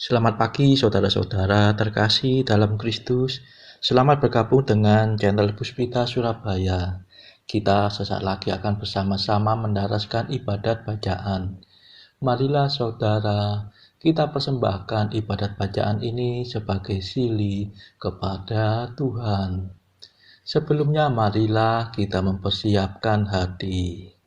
Selamat pagi saudara-saudara terkasih dalam Kristus. Selamat bergabung dengan channel Puspita Surabaya. Kita sesaat lagi akan bersama-sama mendaraskan ibadat bacaan. Marilah saudara, kita persembahkan ibadat bacaan ini sebagai sili kepada Tuhan. Sebelumnya marilah kita mempersiapkan hati.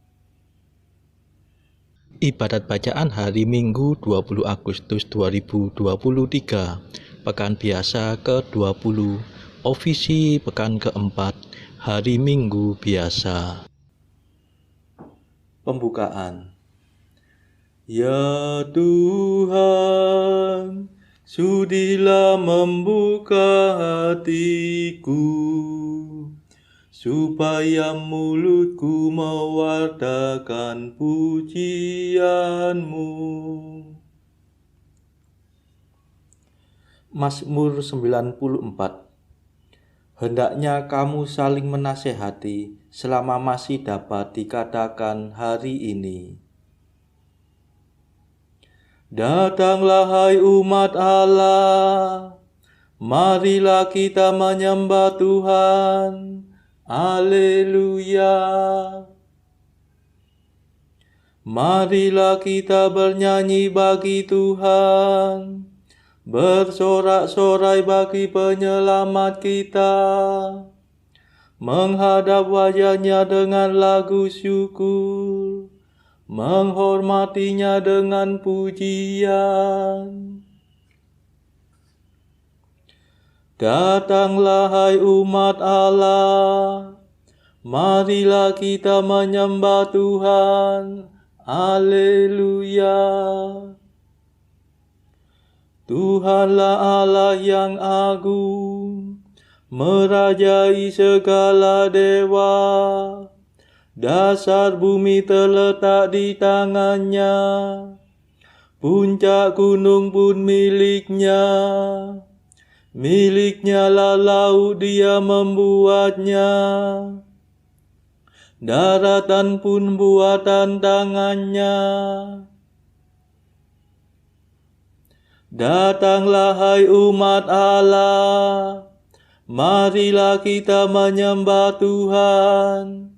Ibadat bacaan hari Minggu 20 Agustus 2023, Pekan Biasa ke-20, Ofisi Pekan keempat, Hari Minggu Biasa. Pembukaan. Ya Tuhan, sudilah membuka hatiku, supaya mulutku mewartakan pujian-Mu. Mazmur 94. Hendaknya kamu saling menasehati selama masih dapat dikatakan hari ini. Datanglah hai umat Allah, marilah kita menyembah Tuhan. Haleluya. Marilah kita bernyanyi bagi Tuhan, bersorak-sorai bagi penyelamat kita, menghadap wajahnya dengan lagu syukur, menghormatinya dengan pujian. Datanglah hai umat Allah, marilah kita menyembah Tuhan. Haleluya. Tuhanlah Allah yang agung, merajai segala dewa. Dasar bumi terletak di tangannya, puncak gunung pun miliknya. Miliknya lah laut, dia membuatnya. Daratan pun buatan tangannya. Datanglah hai umat Allah, marilah kita menyembah Tuhan.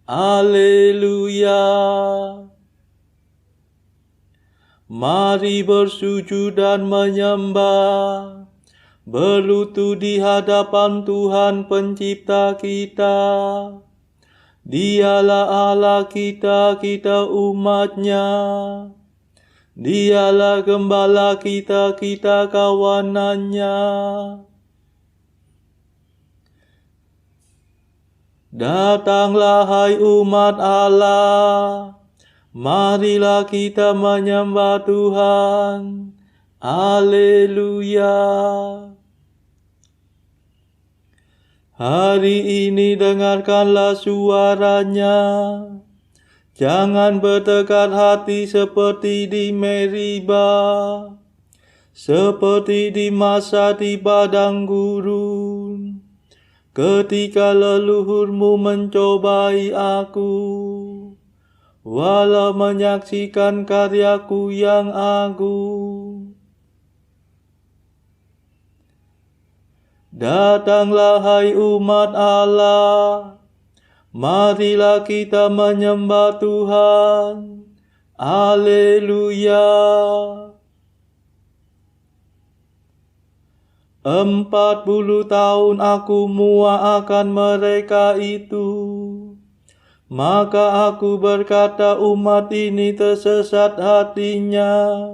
Haleluya. Mari bersujud dan menyembah, berlutut di hadapan Tuhan pencipta kita. Dialah Allah kita, kita umatnya. Dialah gembala kita, kita kawanannya. Datanglah hai umat Allah, marilah kita menyembah Tuhan. Haleluya. Hari ini dengarkanlah suaranya. Jangan bertekad hati seperti di Meriba, seperti di masa di padang gurun, ketika leluhurmu mencobai aku, walau menyaksikan karyaku yang agung. Datanglah hai umat Allah, marilah kita menyembah Tuhan. Haleluya. 40 tahun aku muak akan mereka itu. Maka aku berkata, umat ini tersesat hatinya.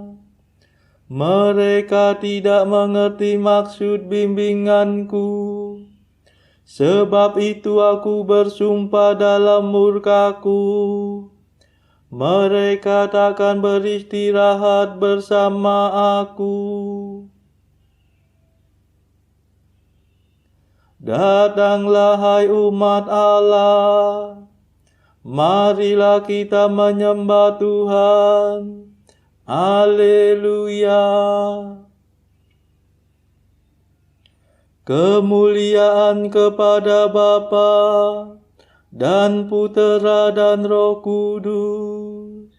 Mereka tidak mengerti maksud bimbinganku. Sebab itu aku bersumpah dalam murkaku, mereka takkan beristirahat bersama aku. Datanglah hai umat Allah, marilah kita menyembah Tuhan. Haleluya. Kemuliaan kepada Bapa dan Putera dan Roh Kudus,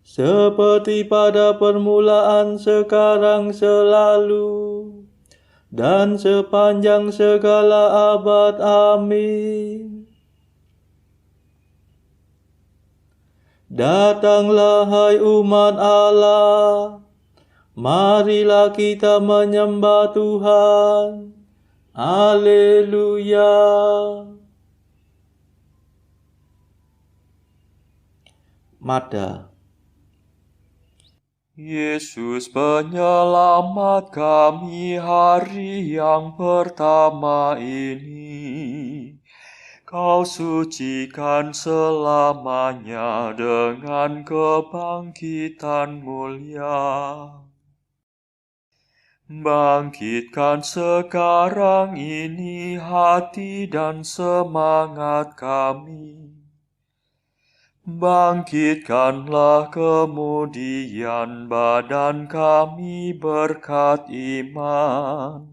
seperti pada permulaan, sekarang, selalu, dan sepanjang segala abad. Amin. Datanglah hai umat Allah, marilah kita menyembah Tuhan. Haleluya. Mada. Yesus penyelamat kami hari yang pertama ini. Kau sucikan selamanya dengan kebangkitan mulia. Bangkitkan sekarang ini hati dan semangat kami. Bangkitkanlah kemudian badan kami berkat iman.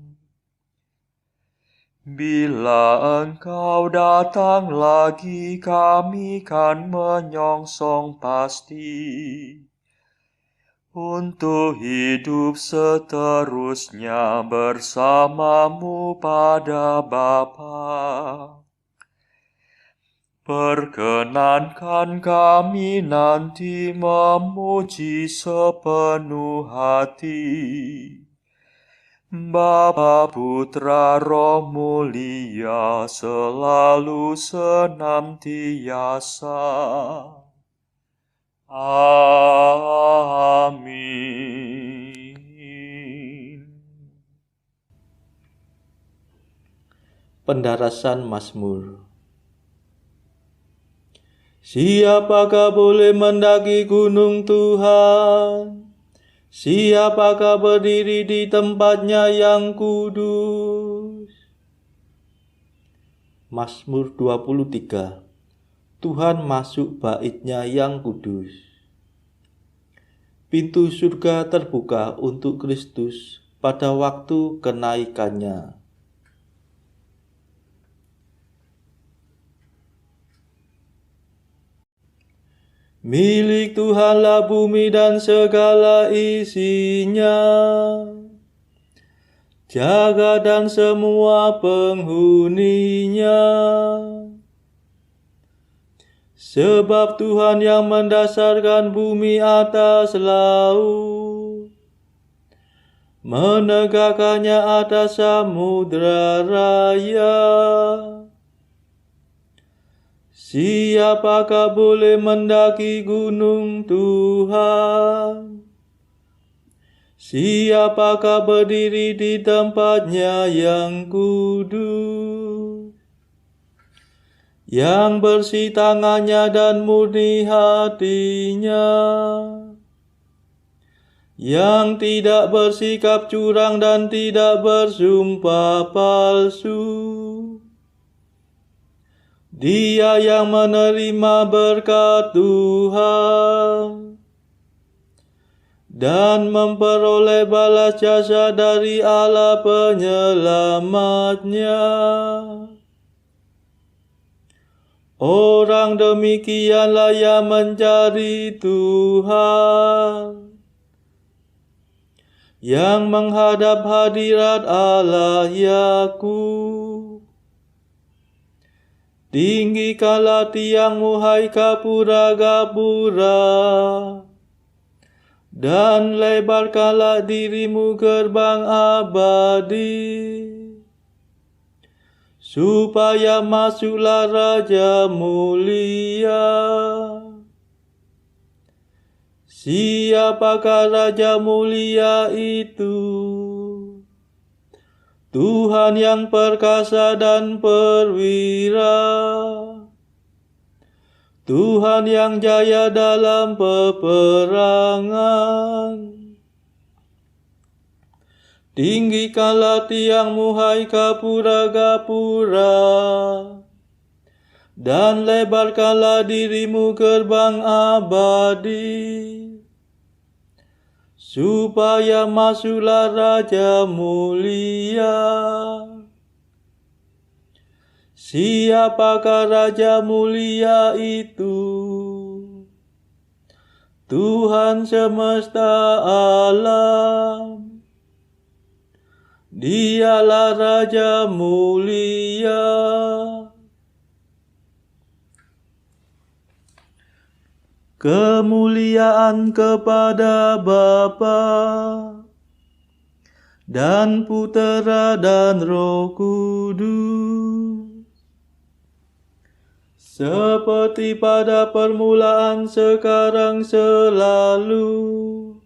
Bila Engkau datang lagi, kami kan menyongsong pasti untuk hidup seterusnya bersamamu pada Bapa. Perkenankan kami nanti memuji sepenuh hati Bapa, Putra, Roh Mulia, selalu senantiasa. Amin. Pendarasan Mazmur. Siapakah boleh mendaki gunung Tuhan? Siapakah berdiri di tempatnya yang kudus? Mazmur 23. Tuhan masuk bait-Nya yang kudus. Pintu surga terbuka untuk Kristus pada waktu kenaikannya. Milik Tuhanlah bumi dan segala isinya, jagat dan semua penghuninya. Sebab Tuhan yang mendasarkan bumi atas laut, menegakkannya atas samudra raya. Siapakah boleh mendaki gunung Tuhan? Siapakah berdiri di tempatnya yang kudus? Yang bersih tangannya dan murni hatinya, yang tidak bersikap curang dan tidak bersumpah palsu. Dia yang menerima berkat Tuhan dan memperoleh balas jasa dari Allah penyelamatnya. Orang demikianlah yang mencari Tuhan, yang menghadap hadirat Allah Yakub. Tinggikanlah tiangmu hai gapura-gapura, dan lebarkanlah dirimu gerbang abadi, supaya masuklah Raja mulia. Siapakah Raja mulia itu? Tuhan yang perkasa dan perwira, Tuhan yang jaya dalam peperangan. Tinggikanlah tiangmu hai gapura-gapura, dan lebarkanlah dirimu gerbang abadi, supaya masuklah Raja mulia. Siapakah Raja mulia itu? Tuhan semesta alam, Dialah Raja mulia. Kemuliaan kepada Bapa dan Putera dan Roh Kudus, seperti pada permulaan, sekarang, selalu,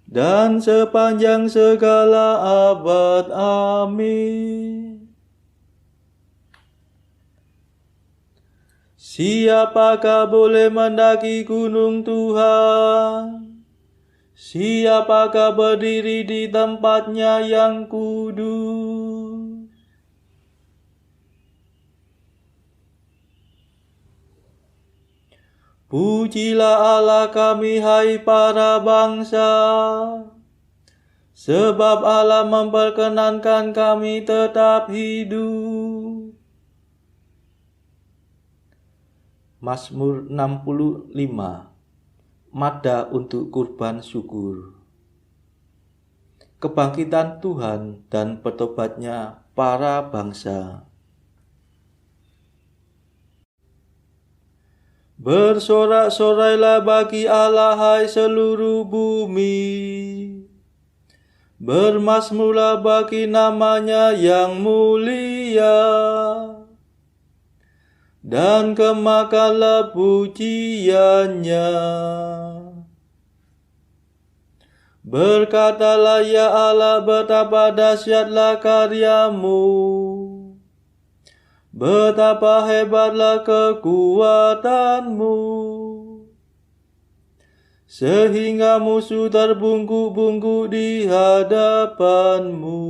dan sepanjang segala abad. Amin. Siapakah boleh mendaki gunung Tuhan? Siapakah berdiri di tempatnya yang kudus? Pujilah Allah kami, hai para bangsa, sebab Allah memperkenankan kami tetap hidup. Mazmur 65. Mada untuk kurban syukur. Kebangkitan Tuhan dan bertobatnya para bangsa. Bersorak-sorailah bagi Allah, hai seluruh bumi. Bermazmurlah bagi namanya yang mulia, dan kemakanlah pujiannya. Berkatalah, ya Allah, betapa dahsyatlah karyamu, betapa hebatlah kekuatanmu, sehingga musuh terbungkuk-bungkuk di hadapanmu.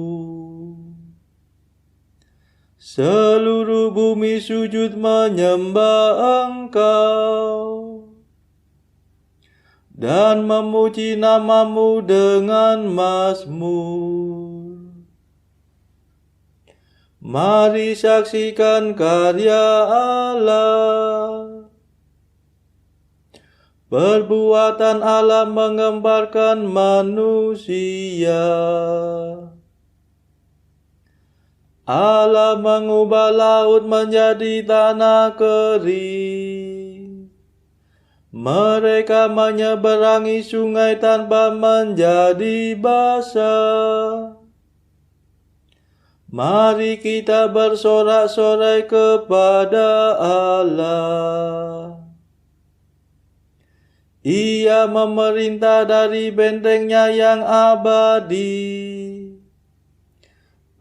Seluruh bumi sujud menyembah Engkau dan memuji namamu dengan mazmur. Mari saksikan karya Allah. Perbuatan Allah menggemparkan manusia. Allah mengubah laut menjadi tanah kering. Mereka menyeberangi sungai tanpa menjadi basah. Mari kita bersorak-sorai kepada Allah. Ia memerintah dari bentengnya yang abadi.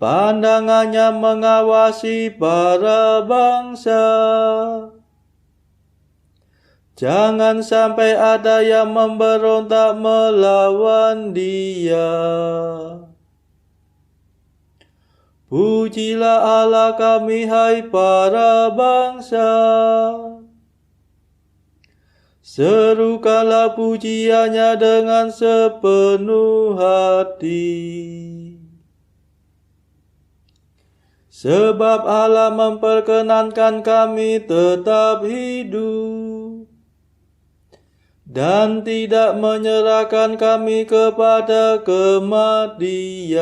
Pandangannya mengawasi para bangsa. Jangan sampai ada yang memberontak melawan Dia. Pujilah Allah kami, hai para bangsa. Serukanlah pujiannya dengan sepenuh hati. Sebab Allah memperkenankan kami tetap hidup dan tidak menyerahkan kami kepada kematian.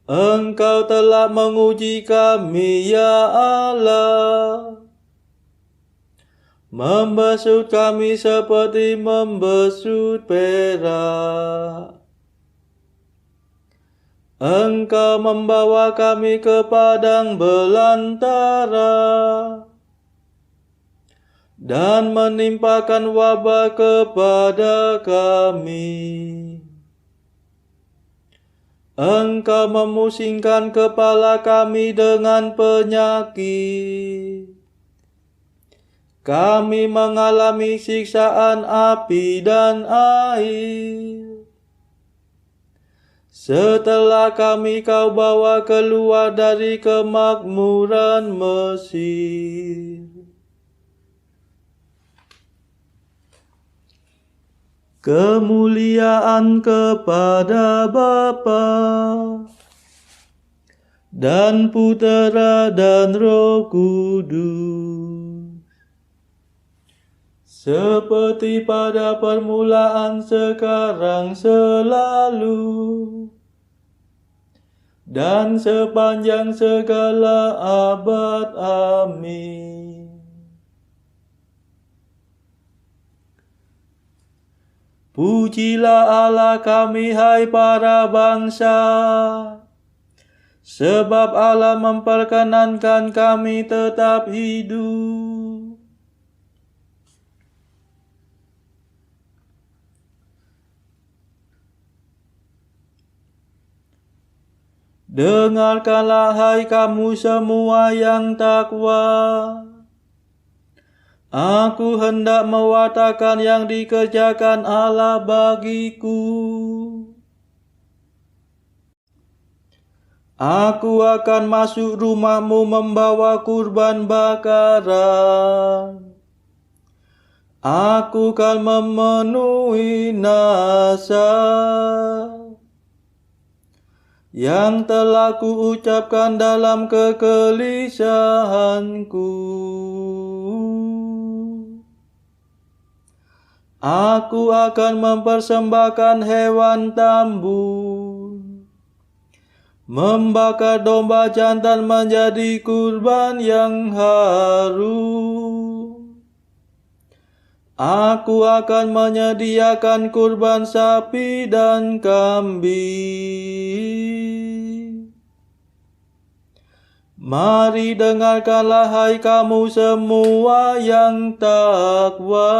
Engkau telah menguji kami, ya Allah, membesut kami seperti membesut perak. Engkau membawa kami ke padang belantara dan menimpakan wabah kepada kami. Engkau memusingkan kepala kami dengan penyakit. Kami mengalami siksaan api dan air. Setelah kami Kau bawa keluar dari kemakmuran Mesir. Kemuliaan kepada Bapa dan Putera dan Roh Kudus, seperti pada permulaan, sekarang, selalu, dan sepanjang segala abad. Amin. Pujilah Allah kami, hai para bangsa, sebab Allah memperkenankan kami tetap hidup. Dengarkanlah, hai kamu semua yang takwa. Aku hendak mewartakan yang dikerjakan Allah bagiku. Aku akan masuk rumahmu membawa kurban bakaran. Aku akan memenuhi nazar yang telah kuucapkan dalam kegelisahanku. Aku akan mempersembahkan hewan tambun, membakar domba jantan menjadi kurban yang harum. Aku akan menyediakan kurban sapi dan kambing. Mari dengarkanlah, hai kamu semua yang takwa.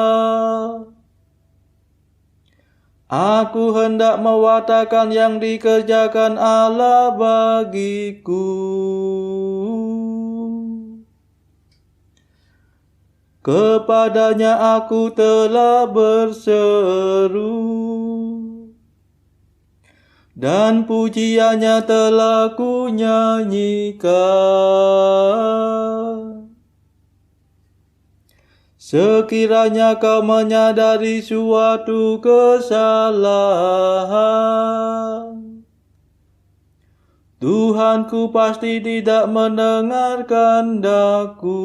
Aku hendak mewartakan yang dikerjakan Allah bagiku. Kepadanya aku telah berseru, dan pujiannya telah kunyanyikan. Sekiranya kau menyadari suatu kesalahan, Tuhanku pasti tidak mendengarkan daku.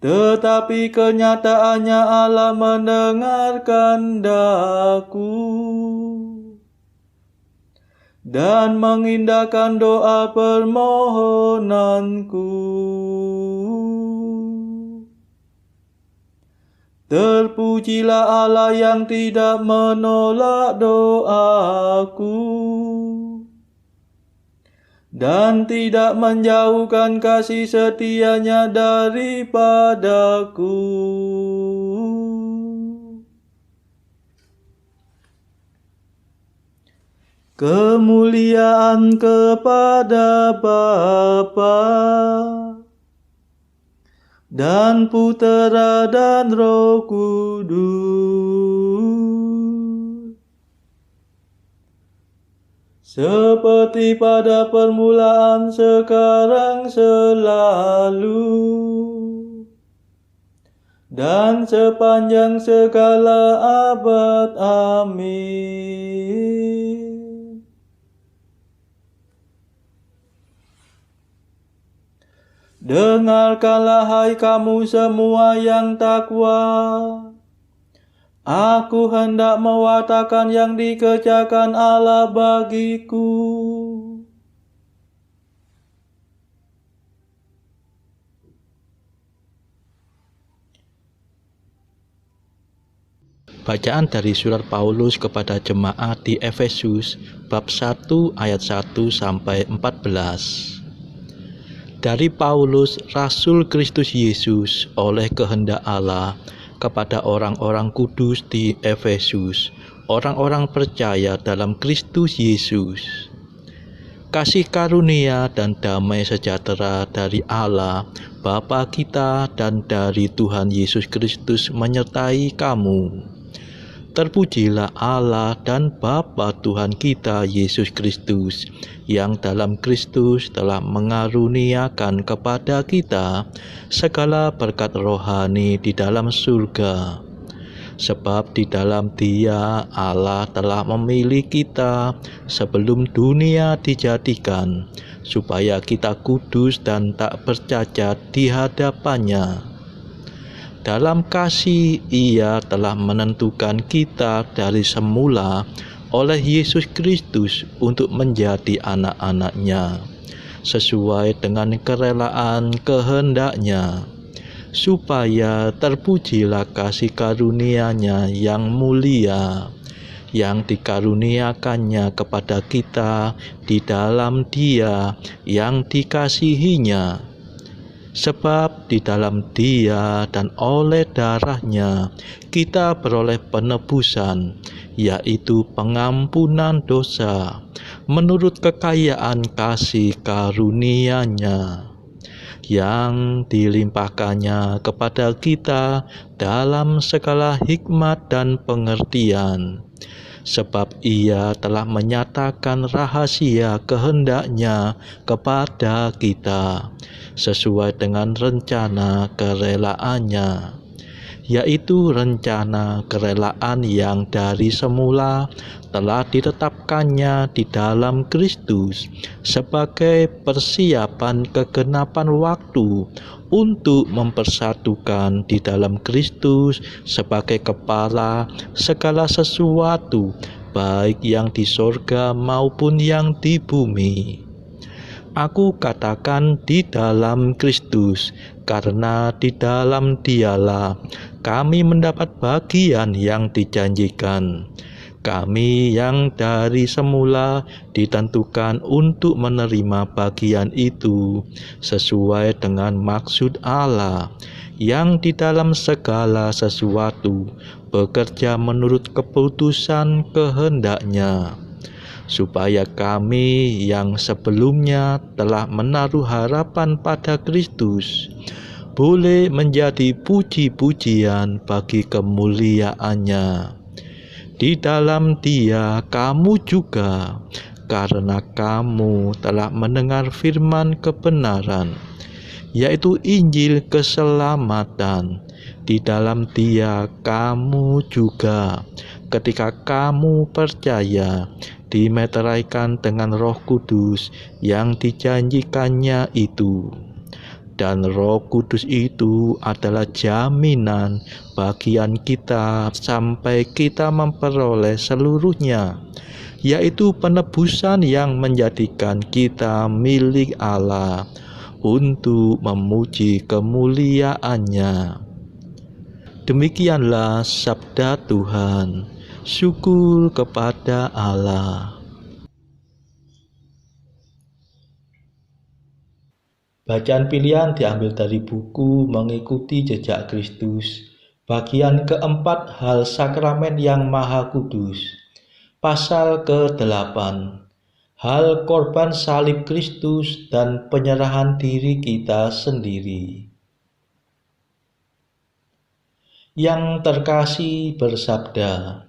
Tetapi kenyataannya Allah mendengarkan daku dan mengindahkan doa permohonanku. Terpujilah Allah yang tidak menolak doaku dan tidak menjauhkan kasih setianya daripadaku. Kemuliaan kepada Bapa dan Putera dan Roh Kudus, seperti pada permulaan, sekarang, selalu, dan sepanjang segala abad. Amin. Dengarkanlah, hai kamu semua yang takwa. Aku hendak mewartakan yang dikerjakan Allah bagiku. Bacaan dari surat Paulus kepada jemaat di Efesus bab 1 ayat 1 sampai 14. Dari Paulus, Rasul Kristus Yesus oleh kehendak Allah, kepada orang-orang kudus di Efesus, orang-orang percaya dalam Kristus Yesus. Kasih karunia dan damai sejahtera dari Allah, Bapa kita, dan dari Tuhan Yesus Kristus menyertai kamu. Terpujilah Allah dan Bapa Tuhan kita Yesus Kristus, yang dalam Kristus telah mengaruniakan kepada kita segala berkat rohani di dalam surga. Sebab di dalam Dia Allah telah memilih kita sebelum dunia dijadikan, supaya kita kudus dan tak bercacat di hadapannya. Dalam kasih Ia telah menentukan kita dari semula oleh Yesus Kristus untuk menjadi anak-anak-Nya, sesuai dengan kerelaan kehendak-Nya, supaya terpujilah kasih karunia-Nya yang mulia, yang dikaruniakannya kepada kita di dalam Dia yang dikasihinya. Sebab di dalam Dia dan oleh darah-Nya kita beroleh penebusan, yaitu pengampunan dosa, menurut kekayaan kasih karunia-Nya, yang dilimpahkannya kepada kita dalam segala hikmat dan pengertian. Sebab Ia telah menyatakan rahasia kehendak-Nya kepada kita, sesuai dengan rencana kerelaannya, yaitu rencana kerelaan yang dari semula telah ditetapkannya di dalam Kristus sebagai persiapan kegenapan waktu untuk mempersatukan di dalam Kristus sebagai kepala segala sesuatu, baik yang di sorga maupun yang di bumi. Aku katakan di dalam Kristus, karena di dalam Dialah kami mendapat bagian yang dijanjikan. Kami yang dari semula ditentukan untuk menerima bagian itu sesuai dengan maksud Allah, yang di dalam segala sesuatu bekerja menurut keputusan kehendak-Nya, supaya kami yang sebelumnya telah menaruh harapan pada Kristus boleh menjadi puji-pujian bagi kemuliaan-Nya. Di dalam Dia kamu juga, karena kamu telah mendengar firman kebenaran, yaitu Injil keselamatan. Di dalam Dia kamu juga, ketika kamu percaya, dimeteraikan dengan Roh Kudus yang dijanjikannya itu. Dan Roh Kudus itu adalah jaminan bagian kita sampai kita memperoleh seluruhnya, yaitu penebusan yang menjadikan kita milik Allah untuk memuji kemuliaan-Nya. Demikianlah sabda Tuhan. Syukur kepada Allah. Bacaan pilihan diambil dari buku Mengikuti Jejak Kristus, bagian keempat, Hal Sakramen yang Maha Kudus, pasal ke-8, hal korban salib Kristus dan penyerahan diri kita sendiri. Yang terkasih bersabda,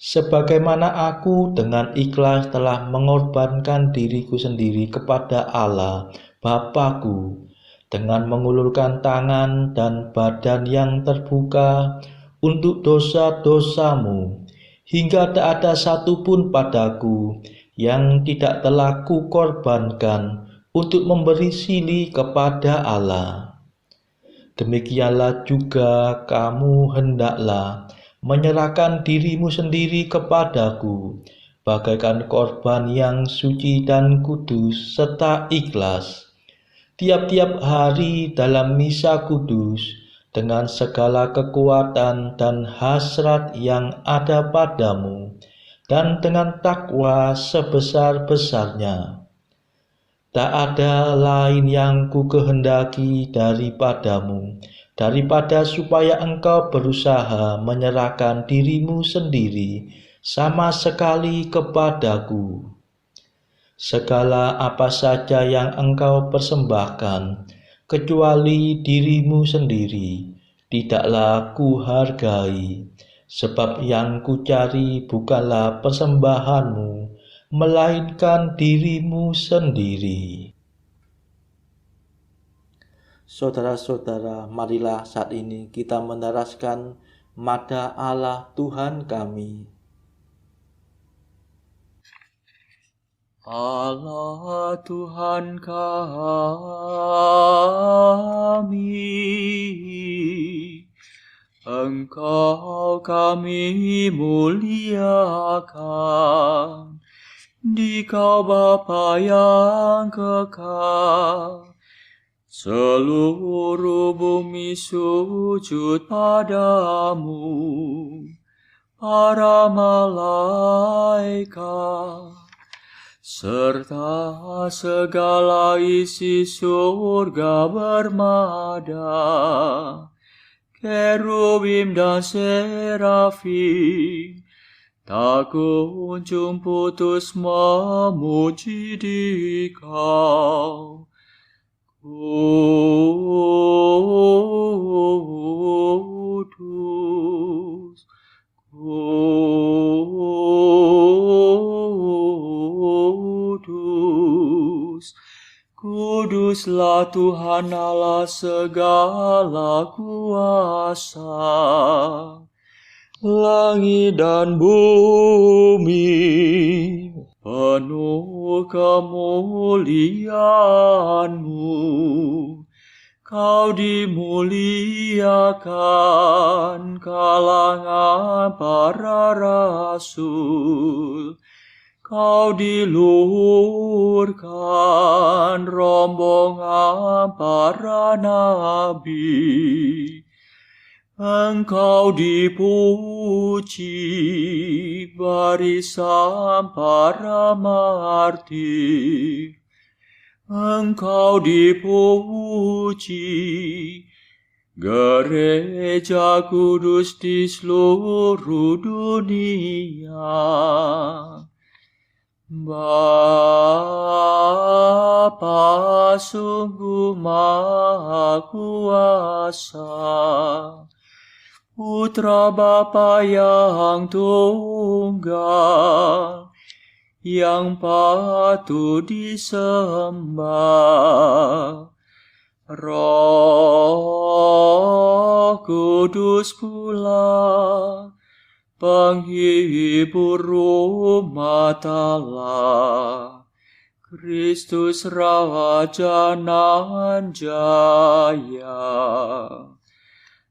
sebagaimana aku dengan ikhlas telah mengorbankan diriku sendiri kepada Allah Bapa-Ku, dengan mengulurkan tangan dan badan yang terbuka untuk dosa-dosamu, hingga tak ada satupun padaku yang tidak telah kukorbankan untuk memberi silih kepada Allah. Demikianlah juga kamu hendaklah menyerahkan dirimu sendiri kepadaku, bagaikan korban yang suci dan kudus serta ikhlas. Tiap-tiap hari dalam misa kudus, dengan segala kekuatan dan hasrat yang ada padamu, dan dengan takwa sebesar-besarnya. Tak ada lain yang ku kehendaki daripadamu, daripada supaya engkau berusaha menyerahkan dirimu sendiri sama sekali kepadaku. Segala apa saja yang engkau persembahkan, kecuali dirimu sendiri, tidaklah kuhargai, sebab yang kucari bukanlah persembahanmu, melainkan dirimu sendiri. Saudara-saudara, marilah saat ini kita mendaraskan Mada Allah Tuhan kami. Allah Tuhan kami, Engkau kami muliakan, Dikau Bapa yang kekal. Seluruh bumi sujud padamu, para malaikat, serta segala isi surga bermada, kerubim dan serafim, tak kunjung putus memuji Dikau. Kudus, kudus, kuduslah Tuhan Allah segala kuasa. Langit dan bumi penuh kemuliaan-Mu. Kau dimuliakan kalangan para rasul. Kau diluhurkan rombongan para nabi. Engkau dipuji barisan para martir. Engkau dipuji gereja kudus di seluruh dunia. Bapa sungguh Maha Kuasa, Putra Bapa yang tunggal, yang patut disembah. Roh Kudus pula, penghibur umat Allah, Kristus Raja nan jaya.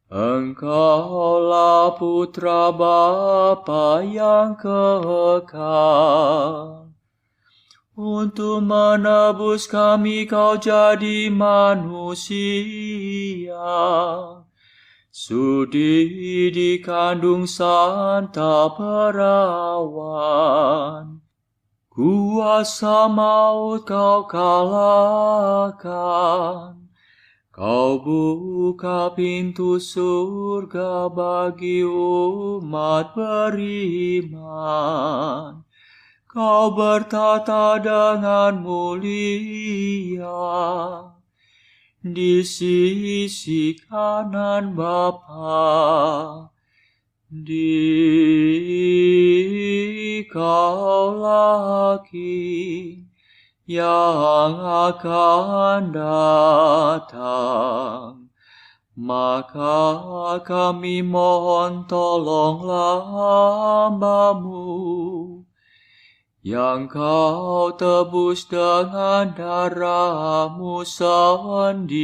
Engkaulah Putra Bapa yang kekal. Untuk menebus kami Kau jadi manusia. Sudi dikandung Santa Perawan. Kuasa maut Kau kalahkan. Kau buka pintu surga bagi umat beriman. Kau bertata dengan mulia di sisi kanan Bapa. Dikaulah King yang akan datang. Maka kami mohon tolonglah hamba-Mu yang Kau tebus dengan darah-Mu sendiri.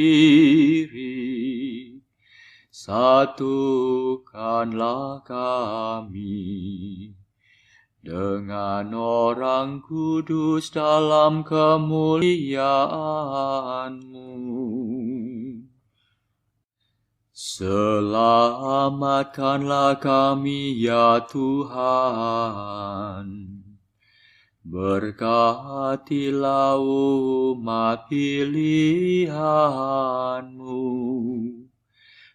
Satukanlah kami dengan orang kudus dalam kemuliaan-Mu. Selamatkanlah kami ya Tuhan. Berkatilah umat pilihan-Mu.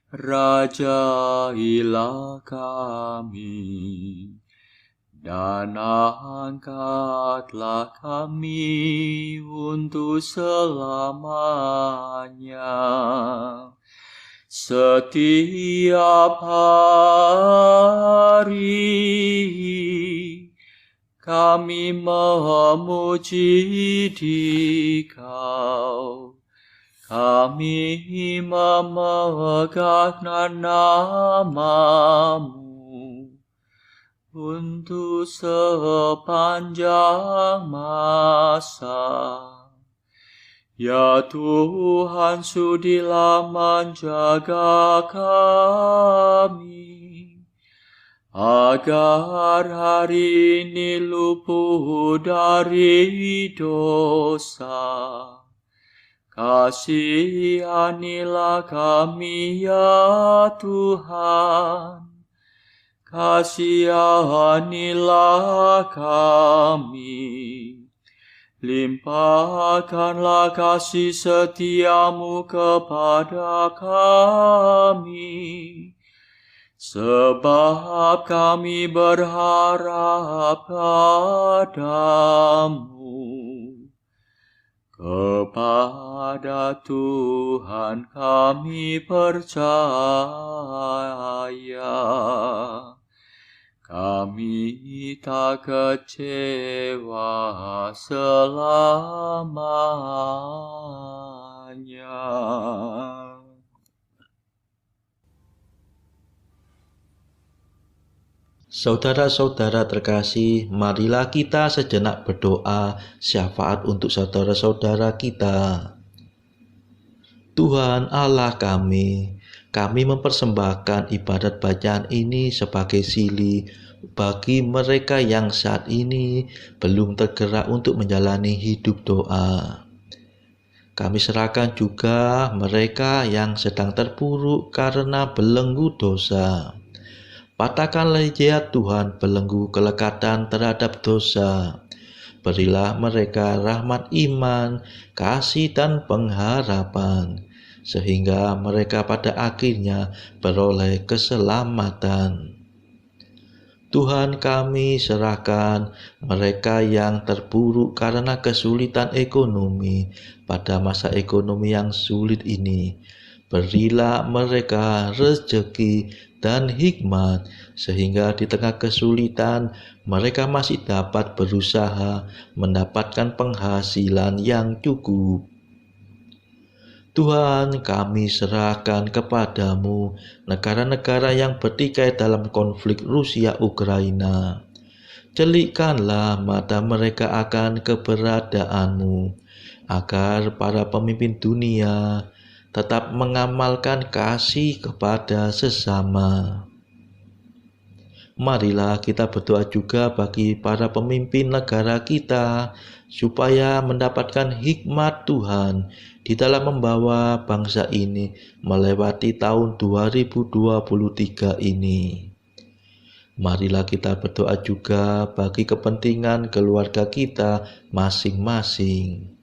Rajailah kami. Dan angkatlah kami untuk selamanya. Setiap hari kami memuji Dikau. Kami memegahkan nama-Mu. untuk sepanjang masa. Ya Tuhan, sudilah menjaga kami, agar hari ini luput dari dosa. Kasihanilah kami ya Tuhan, kasihanilah kami. Limpahkanlah kasih setiamu kepada kami, sebab kami berharap padamu. Kepada Tuhan kami percaya, kami tak kecewa selamanya. Saudara-saudara terkasih, marilah kita sejenak berdoa syafaat untuk saudara-saudara kita. Tuhan Allah kami mempersembahkan ibadat bacaan ini sebagai sili bagi mereka yang saat ini belum tergerak untuk menjalani hidup doa. Kami serahkan juga mereka yang sedang terpuruk karena belenggu dosa. Patahkanlah ya Tuhan belenggu kelekatan terhadap dosa. Berilah mereka rahmat iman, kasih dan pengharapan, sehingga mereka pada akhirnya beroleh keselamatan. Tuhan, kami serahkan mereka yang terpuruk karena kesulitan ekonomi pada masa ekonomi yang sulit ini. Berilah mereka rezeki dan hikmat, sehingga di tengah kesulitan mereka masih dapat berusaha mendapatkan penghasilan yang cukup. Tuhan, kami serahkan kepadamu negara-negara yang bertikai dalam konflik Rusia-Ukraina. Celikkanlah mata mereka akan keberadaanmu, agar para pemimpin dunia tetap mengamalkan kasih kepada sesama. Marilah kita berdoa juga bagi para pemimpin negara kita, supaya mendapatkan hikmat Tuhan di dalam membawa bangsa ini melewati tahun 2023 ini. Marilah kita berdoa juga bagi kepentingan keluarga kita masing-masing.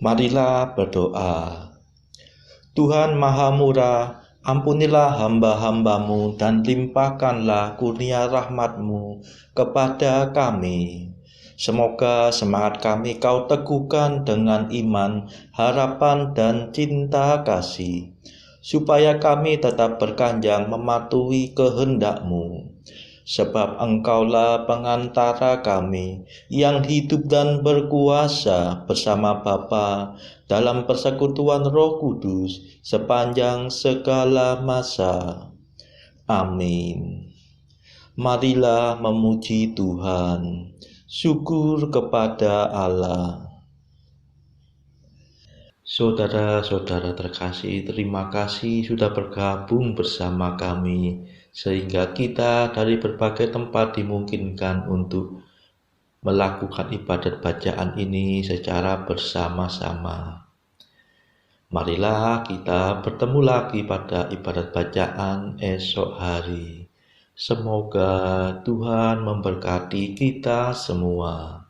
Marilah berdoa. Tuhan Maha Murah, ampunilah hamba-hambamu dan limpahkanlah kurnia rahmat-Mu kepada kami. Semoga semangat kami Kau teguhkan dengan iman, harapan, dan cinta kasih, supaya kami tetap berkanjang mematuhi kehendak-Mu. Sebab Engkaulah pengantara kami yang hidup dan berkuasa bersama Bapa dalam persekutuan Roh Kudus sepanjang segala masa. Amin. Marilah memuji Tuhan. Syukur kepada Allah. Saudara-saudara terkasih, terima kasih sudah bergabung bersama kami, sehingga kita dari berbagai tempat dimungkinkan untuk melakukan ibadat bacaan ini secara bersama-sama. Marilah kita bertemu lagi pada ibadat bacaan esok hari. Semoga Tuhan memberkati kita semua.